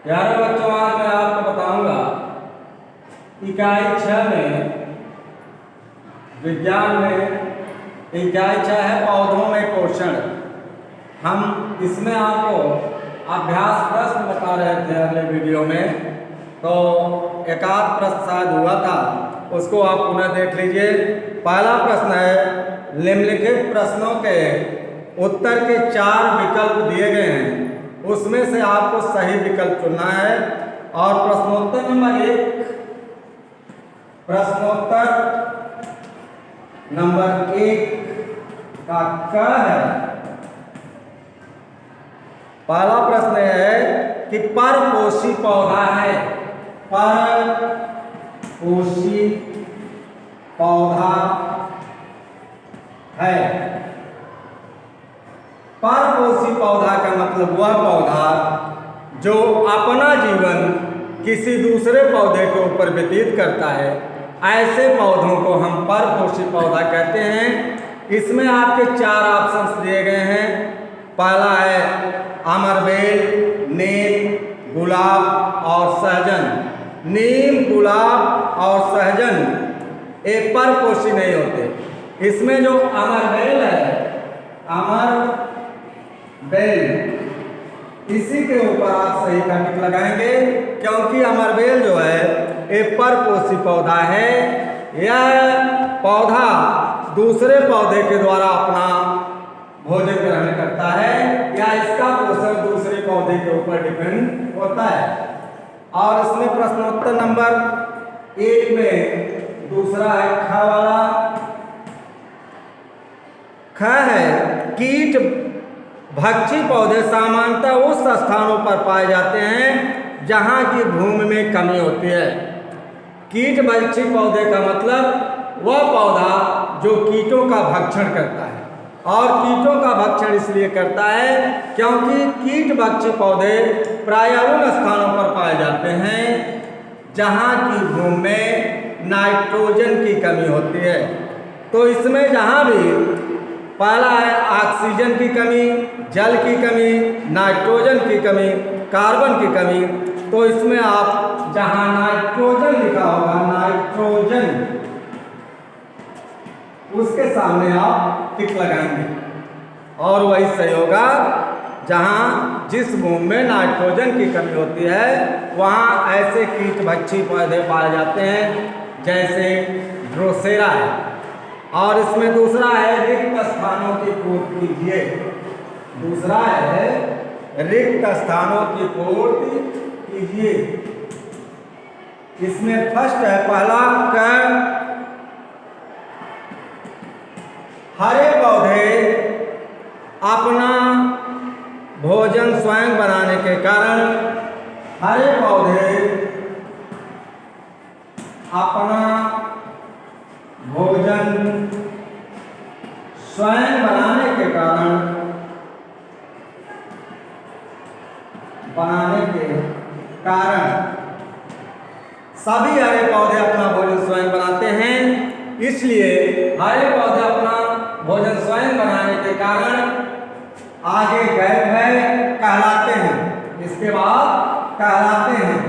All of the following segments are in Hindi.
प्यारे बच्चों, आज मैं आपको बताऊंगा इकाई 6 में विज्ञान में इकाई 6 है पौधों में पोषण। हम इसमें आपको अभ्यास प्रश्न बता रहे थे अगले वीडियो में, तो एक आध प्रश्न शायद हुआ था, उसको आप पुनः देख लीजिए। पहला प्रश्न है, निम्नलिखित प्रश्नों के उत्तर के 4 विकल्प दिए गए हैं, उसमें से आपको सही विकल्प चुनना है। और प्रश्नोत्तर नंबर 1 का क है। पहला प्रश्न है कि परपोषी पौधा है। परपोषी पौधा है। परपोषी पौधा का मतलब वह पौधा जो अपना जीवन किसी दूसरे पौधे के ऊपर व्यतीत करता है, ऐसे पौधों को हम परपोषी पौधा कहते हैं। इसमें आपके 4 ऑप्शंस दिए गए हैं। पहला है अमरबेल, नीम, गुलाब और सहजन। नीम, गुलाब और सहजन ये परपोषी नहीं होते। इसमें जो अमरबेल है, अमरबेल, इसी के ऊपर आप सही का टिक लगाएंगे, क्योंकि अमरबेल जो है ये परपोषी पौधा है। यह पौधा दूसरे पौधे के द्वारा अपना भोजन ग्रहण करता है या इसका पोषण दूसरे पौधे के ऊपर डिपेंड होता है। और इसमें प्रश्नोत्तर नंबर 1 में दूसरा है ख वाला। ख है कीट भक्षी पौधे सामान्यतः उस स्थानों पर पाए जाते हैं जहां की भूमि में कमी होती है। कीट भक्षी पौधे का मतलब वह पौधा जो कीटों का भक्षण करता है, और कीटों का भक्षण इसलिए करता है क्योंकि कीट भक्षी पौधे प्रायः उन स्थानों पर पाए जाते हैं जहां की भूमि में नाइट्रोजन की कमी होती है। तो इसमें जहां भी पहला है ऑक्सीजन की कमी, जल की कमी, नाइट्रोजन की कमी, कार्बन की कमी, तो इसमें आप जहां नाइट्रोजन लिखा होगा, नाइट्रोजन, उसके सामने आप टिक लगाएंगे और वही सही होगा। जहां जिस भूमि में नाइट्रोजन की कमी होती है वहां ऐसे कीट भक्षी पौधे पाए जाते हैं जैसे ड्रोसेरा है। और इसमें दूसरा है रिक्त स्थानों की पूर्ति कीजिए। दूसरा है रिक्त स्थानों की पूर्ति कीजिए। इसमें फर्स्ट है पहला क, हरे पौधे अपना भोजन स्वयं बनाने के कारण, हरे पौधे अपना भोजन स्वयं बनाने के कारण सभी हरे पौधे अपना भोजन स्वयं बनाते हैं। इसलिए हरे पौधे अपना भोजन स्वयं बनाने के कारण आगे गैप है, कहलाते हैं। इसके बाद कहलाते हैं।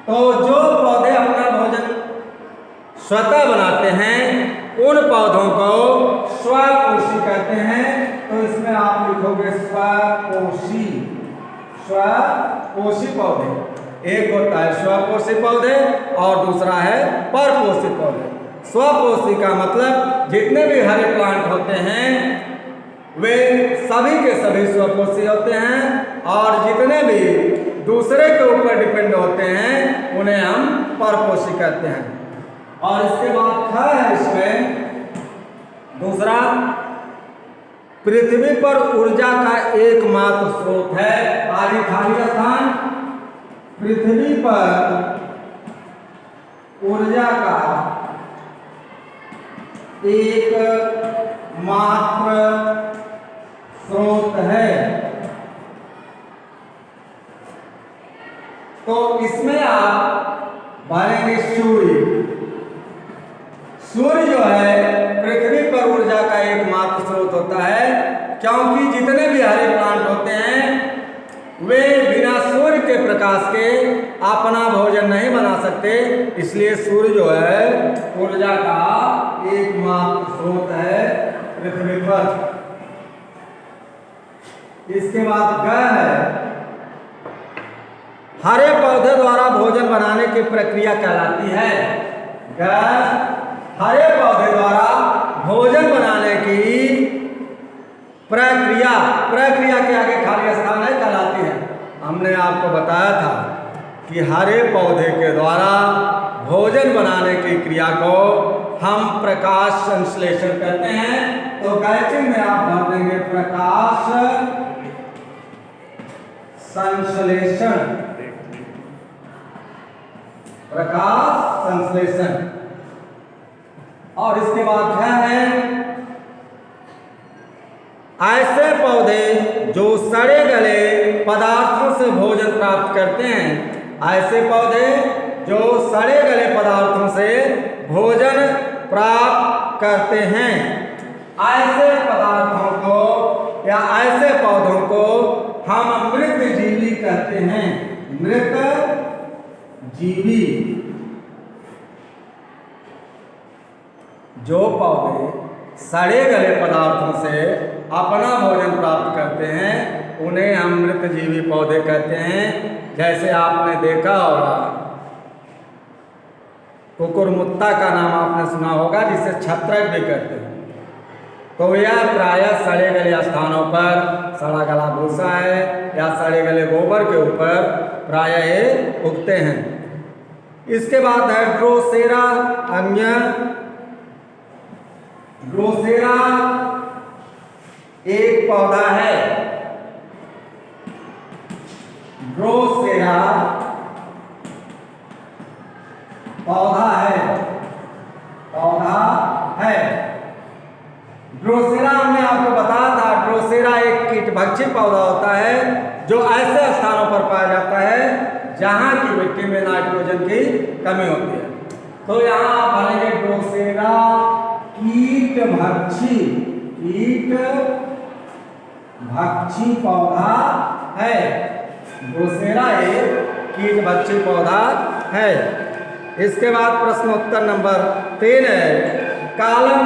तो जो पौधे अपना भोजन स्वतः बनाते हैं उन पौधों को स्वपोषी कहते हैं। तो इसमें आप लिखोगे स्वपोषी। स्वपोषी पौधे, एक होता है स्वपोषी पौधे और दूसरा है परपोषी पौधे। स्वपोषी का मतलब जितने भी हरे प्लांट होते हैं वे सभी के सभी स्वपोषी होते हैं, और जितने भी दूसरे के ऊपर डिपेंड होते हैं उन्हें हम परपोषी कहते हैं। और इसके बाद ख है इसमें दूसरा, पृथ्वी पर ऊर्जा का एकमात्र स्रोत है। आगे खाली स्थान, पृथ्वी पर ऊर्जा का एकमात्र स्रोत है। तो इसमें आप भरेंगे सूर्य। सूर्य जो है पृथ्वी पर ऊर्जा का एकमात्र स्रोत होता है। क्योंकि जितने भी हरे प्लांट होते हैं वे बिना सूर्य के प्रकाश के अपना भोजन नहीं बना सकते, इसलिए सूर्य जो है ऊर्जा का एकमात्र स्रोत है पृथ्वी पर। इसके बाद ग है, हरे पौधे द्वारा भोजन बनाने की प्रक्रिया कहलाती है। ग, हरे पौधे द्वारा भोजन बनाने की प्रक्रिया, प्रक्रिया के आगे खाली स्थान है कहलाती है। हमने आपको बताया था कि हरे पौधे के द्वारा भोजन बनाने की क्रिया को हम प्रकाश संश्लेषण कहते हैं। तो गायत्री में आप भर देंगे प्रकाश संश्लेषण, प्रकाश संश्लेषण। और इसके बाद क्या है, ऐसे पौधे जो सड़े गले पदार्थों से भोजन प्राप्त करते हैं, ऐसे पौधे जो सड़े गले पदार्थों से भोजन प्राप्त करते हैं, ऐसे पदार्थों को या ऐसे पौधों को हम मृत जीवी कहते हैं। मृत जीवी, जो पौधे सड़े गले पदार्थों से अपना भोजन प्राप्त करते हैं उन्हें हम मृत जीवी पौधे कहते हैं। जैसे आपने देखा होगा कुकुरमुत्ता का नाम आपने सुना होगा, जिसे छत्रक भी कहते हैं। तो यह प्रायः सड़े गले स्थानों पर सड़ा गला भूसा है या सड़े गले गोबर के ऊपर प्रायः ये उगते हैं। इसके बाद है ड्रोसेरा अन्य। ड्रोसेरा एक पौधा है, ड्रोसेरा पौधा है, पौधा है। ड्रोसेरा हमने आपको बताया था, ड्रोसेरा एक कीटभक्षी पौधा होता है जो ऐसे स्थानों पर पाया जाता है जहां की मिट्टी में नाइट्रोजन की कमी होती है। तो यहां आप भरेंगे ड्रोसेरा कीटभक्षी, कीटभक्षी पौधा है। ड्रोसेरा एक कीटभक्षी पौधा है। इसके बाद प्रश्नोत्तर नंबर 3 है, कालम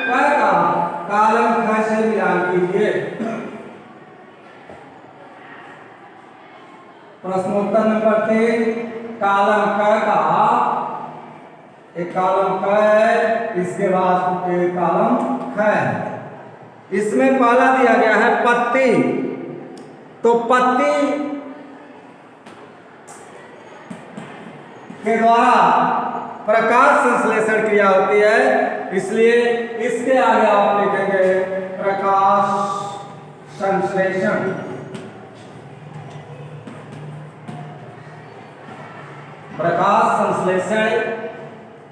क का कालम ख से मिलान कीजिए। प्रश्नोत्तर नंबर 3, कालम क का, एक कालम क है, इसके बाद एक कालम ख है। इसमें पहला दिया गया है पत्ती। तो पत्ती के द्वारा प्रकाश संश्लेषण क्रिया होती है, इसलिए इसके आगे आप लिखेंगे प्रकाश संश्लेषण। प्रकाश संश्लेषण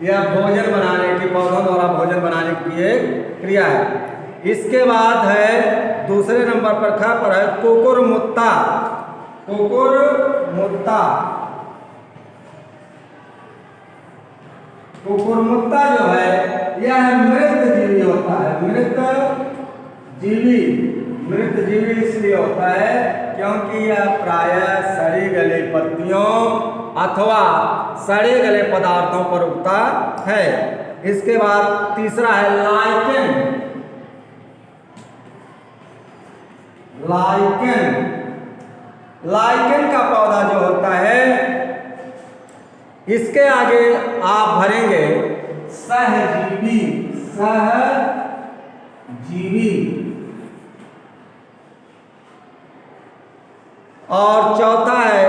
यह भोजन बनाने की, पौधों द्वारा भोजन बनाने की एक क्रिया है। इसके बाद है दूसरे नंबर पर ख पर है कुकुरमुत्ता। कुकुरमुत्ता, कुकुरमुत्ता जो है यह मृत जीवी होता है। मृत जीवी, मृत जीवी इसलिए होता है क्योंकि यह प्रायः सड़ी गली पत्तियों अथवा सड़े गले पदार्थों पर उगता है। इसके बाद तीसरा है लाइकेन। लाइकेन, लाइकेन का पौधा जो होता है, इसके आगे आप भरेंगे सहजीवी। सहजीवी। और चौथा है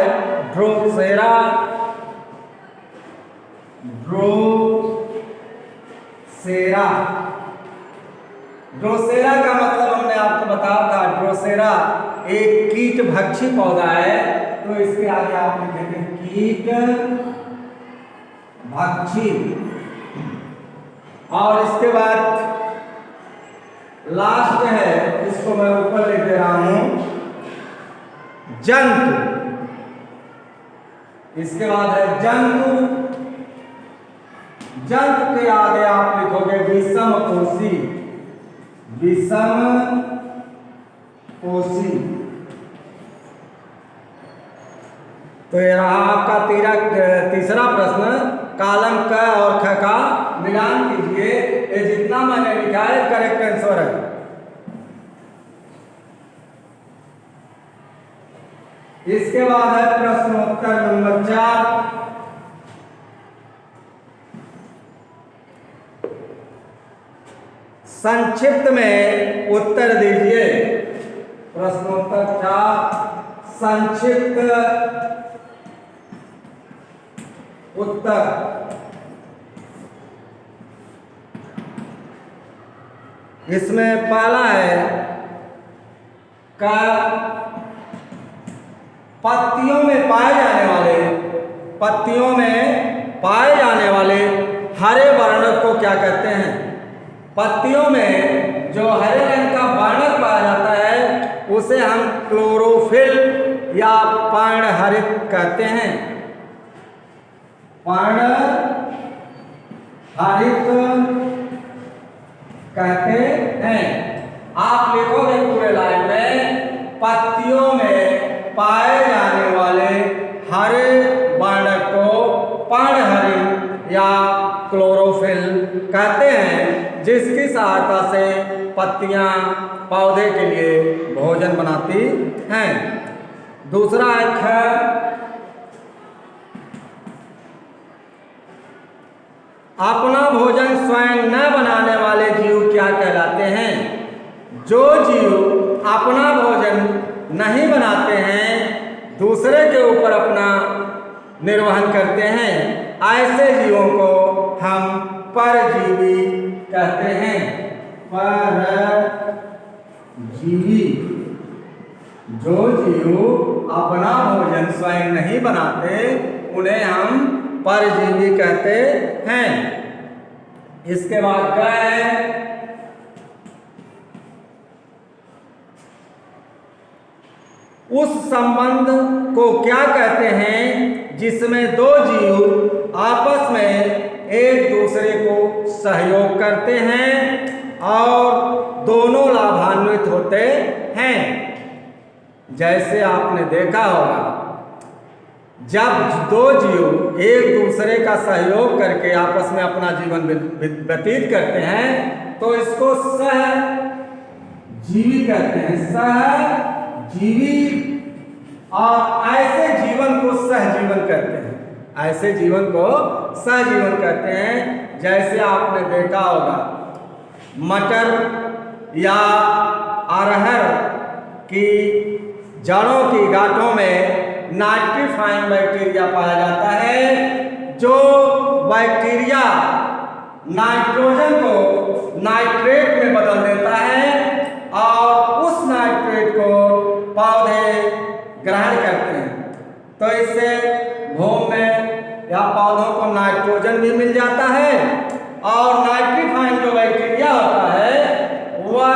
ड्रोसेरा। ड्रोसेरा, ड्रोसेरा का मतलब हमने आपको बताया था, ड्रोसेरा एक कीटभक्षी पौधा है। तो इसके आगे आप लिखेंगे कीटभक्षी। और इसके बाद लास्ट है, इसको मैं ऊपर लिख दे रहा हूं, जंतु। इसके बाद है जंतु। जंतु के आगे आप लिखोगे विषम कोशी। विषम कोशी। तो यह रहा आपका तीसरा प्रश्न। कॉलम क और ख का मिलान कीजिए। ये जितना मैंने लिखा है करेक्ट आंसर है। इसके बाद है प्रश्नोत्तर नंबर 4। संक्षिप्त में उत्तर दीजिए। प्रश्नोत्तर 4 संक्षिप्त उत्तर। इसमें पहला है का पत्तियों में पाए जाने वाले हरे वर्णक को क्या कहते हैं? पत्तियों में जो हरे रंग का वर्णक पाया जाता है उसे हम क्लोरोफिल या पर्णहरित कहते हैं। पर्णहरित कहते हैं। आप लिखोगे पूरे लाइन में पत्तियों में पाए जाने वाले हरे वर्णक को पर्णहरित या क्लोरोफिल कहते हैं, जिसकी सहायता से पत्तियां पौधे के लिए भोजन बनाती हैं। दूसरा है ख अपना भोजन स्वयं न बनाने वाले जीव क्या कहलाते हैं? जो जीव अपना भोजन नहीं बनाते हैं, दूसरे के ऊपर अपना निर्वहन करते हैं, ऐसे जीवों को हम परजीवी कहते हैं। परजीवी। जो जीव अपना भोजन स्वयं नहीं बनाते उन्हें हम परजीवी कहते हैं। इसके बाद क्या है? उस संबंध को क्या कहते हैं जिसमें दो जीव आपस में एक दूसरे को सहयोग करते हैं और दोनों लाभान्वित होते हैं? जैसे आपने देखा होगा, जब दो जीव एक दूसरे का सहयोग करके आपस में अपना जीवन व्यतीत करते हैं तो इसको सहजीवी कहते हैं। सहजीवी। और ऐसे जीवन को सहजीवन कहते हैं। ऐसे जीवन को सहजीवन कहते हैं। जैसे आपने देखा होगा, मटर या अरहर की जड़ों की गांठों में नाइट्रीफाइन बैक्टीरिया पाया जाता है, जो बैक्टीरिया नाइट्रोजन को नाइट्रेट में बदल देता है और उस नाइट्रेट को पौधे ग्रहण करते हैं। तो इससे भूमि में या पौधों को नाइट्रोजन भी मिल जाता है और नाइट्रीफाइन जो बैक्टीरिया होता है वह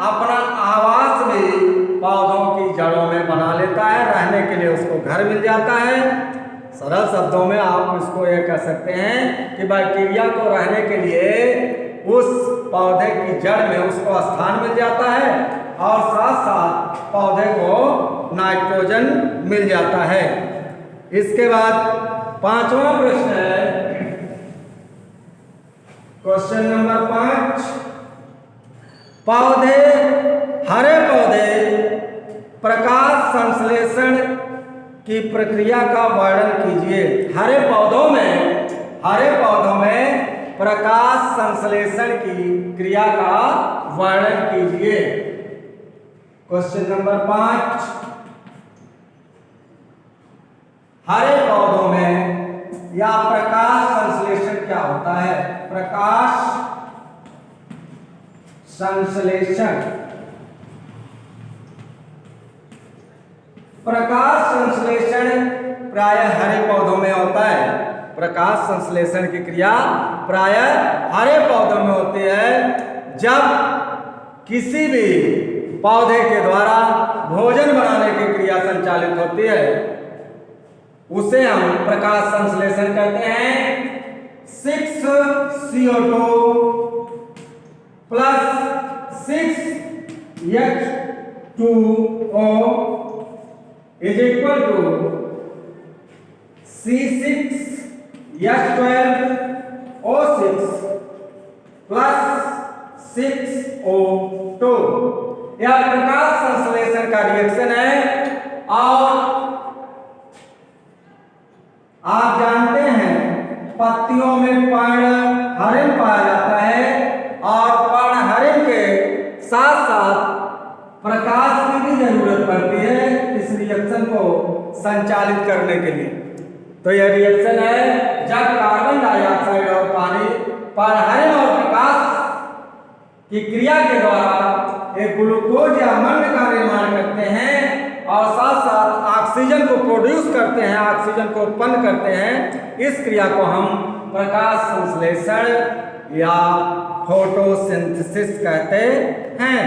अपना आवास भी पौधों की जड़ों में बना लेता है। रहने के लिए उसको घर मिल जाता है। सरल शब्दों में आप इसको ये कह सकते हैं कि बैक्टीरिया को रहने के लिए उस पौधे की जड़ में उसको स्थान मिल जाता है और साथ साथ पौधे को नाइट्रोजन मिल जाता है। इसके बाद पांचवा प्रश्न है, क्वेश्चन नंबर 5। हरे पौधे प्रकाश संश्लेषण की प्रक्रिया का वर्णन कीजिए। हरे पौधों में प्रकाश संश्लेषण की क्रिया का वर्णन कीजिए। Question number 5। हरे पौधों में या प्रकाश संश्लेषण क्या होता है? प्रकाश संश्लेषण। प्रकाश संश्लेषण प्रायः हरे पौधों में होता है। प्रकाश संश्लेषण की क्रिया प्रायः हरे पौधों में होती है। जब किसी भी पौधे के द्वारा भोजन बनाने की क्रिया संचालित होती है उसे हम प्रकाश संश्लेषण कहते हैं। 6CO2 + 6H 2O is equal to C6H12O6 plus 6O2। यह प्रकाश संश्लेषण का रिएक्शन है। और आप जानते हैं पत्तियों में पर्णहरिण पाया जाता है और पर्णहरिण के साथ साथ प्रकाश की भी जरूरत पड़ती है इस रिएक्शन को संचालित करने के लिए। तो यह रिएक्शन है जब कार्बन डाइऑक्साइड और पानी पर्णहरिण और प्रकाश की क्रिया के द्वारा एक ग्लूकोज या मंड का निर्माण करते हैं और साथ साथ ऑक्सीजन को प्रोड्यूस करते हैं, ऑक्सीजन को उत्पन्न करते हैं। इस क्रिया को हम प्रकाश संश्लेषण या फोटोसिंथेसिस कहते हैं।